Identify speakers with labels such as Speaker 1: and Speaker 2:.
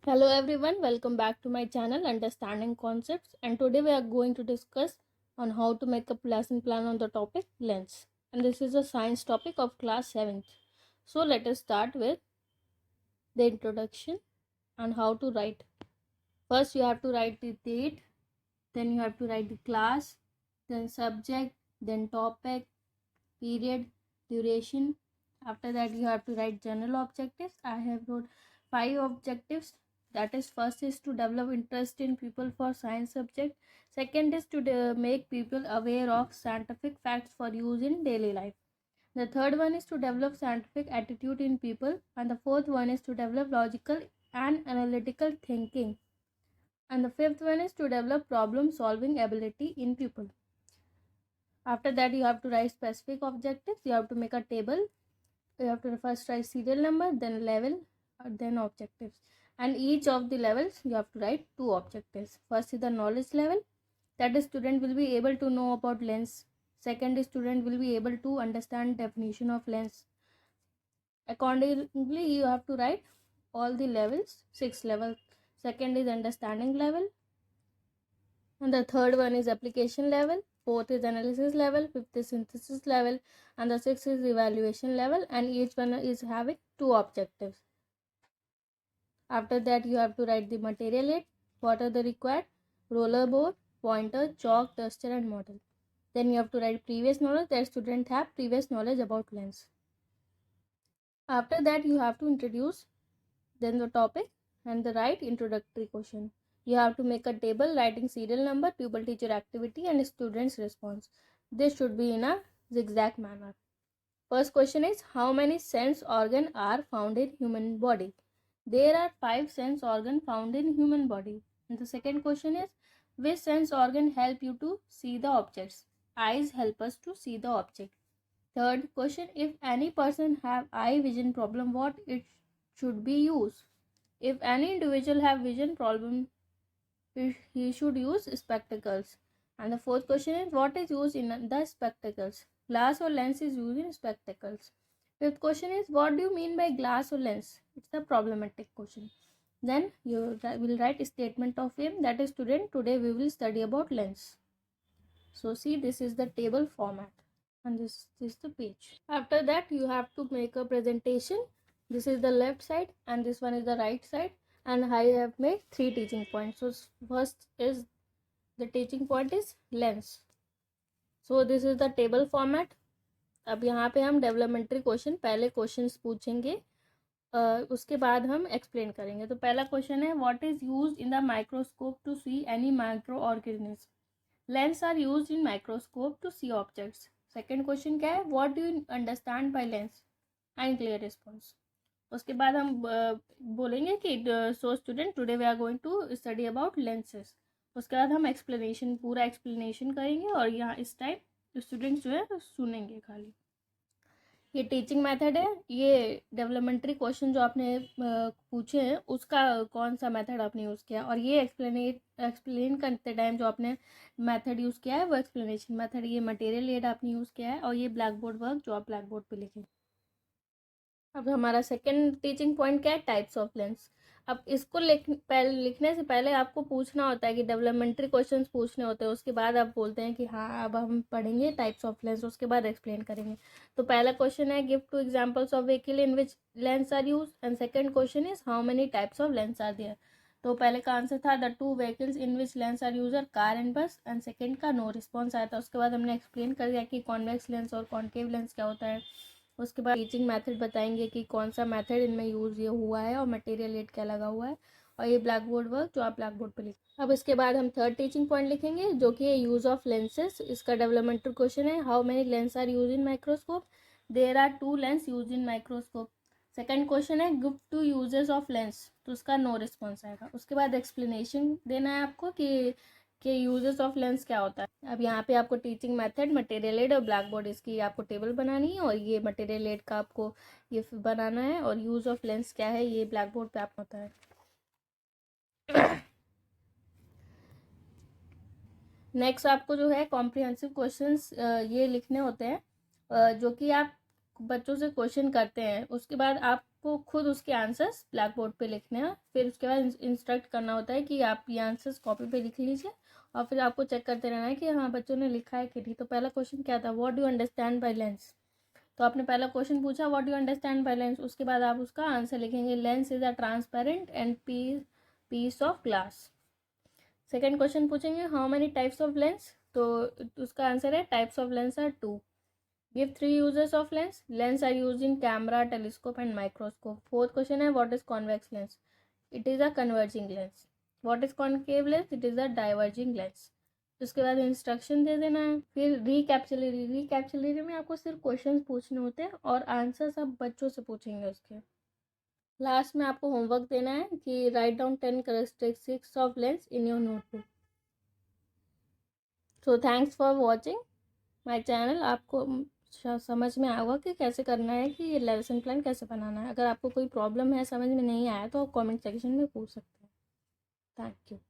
Speaker 1: Hello everyone, welcome back to my channel Understanding Concepts, and today we are going to discuss on how to make a lesson plan on the topic lens, and this is a science topic of class 7th. So let us start with the introduction and how to write. First you have to write the date, then you have to write the class, then subject, then topic, period, duration. After that you have to write general objectives. I have wrote 5 objectives. That is, first is to develop interest in people for science subject. Second is to make people aware of scientific facts for use in daily life. The third one is to develop scientific attitude in people, and the fourth one is to develop logical and analytical thinking, and the fifth one is to develop problem solving ability in people. After that you have to write specific objectives. You have to make a table. You have to first write serial number, then level, then objectives, and each of the levels you have to write 2 objectives. First is the knowledge level, that is student will be able to know about lens. Second is student will be able to understand definition of lens. Accordingly you have to write all the levels, 6 levels. Second is understanding level, and the third one is application level, fourth is analysis level, fifth is synthesis level, and the sixth is evaluation level, and each one is having 2 objectives. After that you have to write the material aid. What are the required? Roller board, pointer, chalk, duster and model. Then you have to write previous knowledge, that student have previous knowledge about lens. After that you have to introduce then the topic and the right introductory question. You have to make a table writing serial number, pupil teacher activity and students response. This should be in a zigzag manner. First question is, how many sense organ are found in human body? There are 5 sense organ found in human body. And the second question is, which sense organ help you to see the objects? Eyes help us to see the object. Third question, if any person have eye vision problem, what it should be used? If any individual have vision problem, he should use spectacles. And the fourth question is, what is used in the spectacles? Glass or lens is used in spectacles. Fifth question is, what do you mean by glass or lens? It's a problematic question. Then you will write a statement of aim, that is, student, today we will study about lens. So see, this is the table format and this is the page. After that you have to make a presentation. This is the left side and this one is the right side, and I have made 3 teaching points. So first is the teaching point is lens. So this is the table format. अब यहाँ पे हम developmental question, पहले questions पूछेंगे, उसके बाद हम explain करेंगे. तो पहला क्वेश्चन है, what is used in the microscope to see any micro organism? Lens are used in microscope to see objects. Second question क्या है, what do you understand by lens? And clear response. उसके बाद हम बोलेंगे कि so student, today we are going to study about lenses. उसके बाद हम एक्सप्लेनेशन, पूरा एक्सप्लेनेशन करेंगे और यहाँ इस टाइम स्टूडेंट्स जो है सुनेंगे खाली. ये टीचिंग मेथड है. ये डेवलपमेंट्री क्वेश्चन जो आपने पूछे हैं उसका कौन सा मेथड आपने यूज़ किया, और ये एक्सप्लेन करते टाइम जो आपने मेथड यूज़ किया है वो एक्सप्लेनेशन मेथड. ये मटेरियल एड आपने यूज़ किया है, और ये ब्लैक बोर्ड वर्क जो आप ब्लैक बोर्ड पे लिखें. अब हमारा सेकेंड टीचिंग पॉइंट क्या है, टाइप्स ऑफ लेंस. अब इसको लिखने से पहले आपको पूछना होता है कि डेवलपमेंट्री क्वेश्चंस पूछने होते हैं, उसके बाद आप बोलते हैं कि हाँ अब हम पढ़ेंगे टाइप्स ऑफ लेंस, उसके बाद एक्सप्लेन करेंगे. तो पहला क्वेश्चन है, give 2 examples of vehicle in which lens are use. And second question is, how many types of lens are there. तो पहले का आंसर था the 2 vehicles in which lens are use are car and bus, and second का no response आया था. उसके बाद हमने एक्सप्लेन कर दिया कि कॉन्वेक्स लेंस और कॉन्केव लेंस क्या होता है. उसके बाद टीचिंग मेथड बताएंगे कि कौन सा मेथड इनमें यूज़ ये हुआ है और मटेरियल एड क्या लगा हुआ है, और ये ब्लैक बोर्ड वर्क जो आप ब्लैक बोर्ड पे लिखें. अब इसके बाद हम थर्ड टीचिंग पॉइंट लिखेंगे जो कि यूज़ ऑफ लेंसेज. इसका डेवलपमेंटल क्वेश्चन है, how many lens are use in microscope. There are 2 lens use in microscope. Second question है, गिव 2 यूजेस ऑफ लेंस. तो उसका नो रिस्पॉन्स आएगा. उसके बाद एक्सप्लेनेशन देना है आपको कि यूजेस ऑफ लेंस क्या होता है. अब यहाँ पे आपको टीचिंग मेथड, मटेरियल एड और ब्लैक बोर्ड, इसकी आपको टेबल बनानी है, और ये मटेरियल एड का आपको ये बनाना है, और यूज ऑफ लेंस क्या है ये ब्लैक बोर्ड पे आपको होता है. नेक्स्ट आपको जो है कॉम्प्रिहेंसिव क्वेश्चंस ये लिखने होते हैं जो कि आप बच्चों से क्वेश्चन करते हैं. उसके बाद आप आपको खुद उसके आंसर्स ब्लैक बोर्ड पे लिखने हैं, फिर उसके बाद इंस्ट्रक्ट करना होता है कि आप ये आंसर्स कॉपी पे लिख लीजिए और फिर आपको चेक करते रहना है कि हाँ बच्चों ने लिखा है कि नहीं। तो पहला क्वेश्चन क्या था, what do you understand by lens. तो आपने पहला क्वेश्चन पूछा what do you understand by lens, उसके बाद आप उसका आंसर लिखेंगे, lens is a transparent and piece of glass. Second question पूछेंगे how many types of lens, तो उसका आंसर है types of lens are 2। Give 3 uses of lens. Lens are used in camera, telescope and microscope. Fourth question है what is convex lens? It is a converging lens. What is concave lens? It is a diverging lens. उसके बाद instruction दे देना है। फिर रिकैप्चुलरी में आपको सिर्फ questions पूछने होते हैं और आंसर सब बच्चों से पूछेंगे उसके। लास्ट में आपको होमवर्क देना है कि write down 10 characteristics of lens in your notebook. So thanks for watching my channel. आपको समझ में आएगा कि कैसे करना है, कि ये लेसन प्लान कैसे बनाना है। अगर आपको कोई प्रॉब्लम है, समझ में नहीं आया, तो आप कमेंट सेक्शन में पूछ सकते हैं। Thank you.